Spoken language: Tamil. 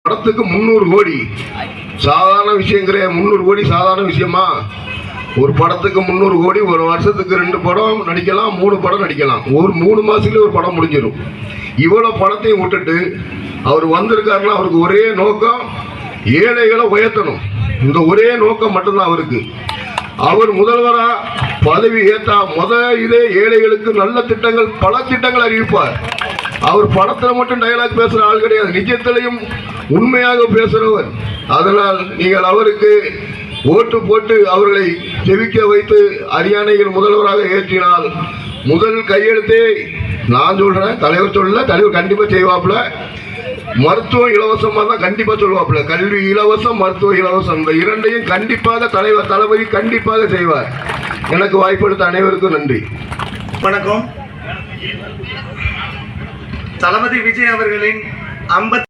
படத்துக்கு 300 கோடி சாதாரண விஷயங்கிற 300 கோடி சாதாரண விஷயமா? ஒரு படத்துக்கு 300 கோடி, ஒரு வருஷத்துக்கு 2 படம் நடிக்கலாம், 3 படம் நடிக்கலாம், ஒரு 3 மாசத்துல ஒரு படம் முடிஞ்சிடும். இவ்வளவு பணத்தையும் விட்டுட்டு அவர் வந்திருக்காருன்னா அவருக்கு ஒரே நோக்கம் ஏழைகளை உயர்த்தணும். இந்த ஒரே நோக்கம் மட்டும்தான் அவருக்கு. அவர் முதல்வரா பதவி ஏற்றா இதே ஏழைகளுக்கு நல்ல திட்டங்கள், பல திட்டங்கள் அறிவிப்பார். அவர் படத்துல மட்டும் டயலாக் பேசுற ஆள் கிடையாது, நிஜத்திலையும் உண்மையாக பேசுறவர். அதனால் நீங்கள் அவருக்கு ஓட்டு போட்டு அவர்களை செவிக்க வைத்து அரியணையில் முதல்வராக ஏற்றினால் முதல் கையெழுத்தே நான் சொல்றேன், தலைவர் சொல்லல, தலைவர் கண்டிப்பா செய்வாப்ல. மருத்துவம் இலவசமாக தான் கண்டிப்பா சொல்லுவாப்ல. கல்வி இலவசம், மருத்துவ இலவசம், இந்த இரண்டையும் கண்டிப்பாக தலைவர் தளபதி கண்டிப்பாக செய்வார். எனக்கு வாய்ப்பளித்த அனைவருக்கும் நன்றி. வணக்கம். தளபதி விஜய் அவர்களின் 50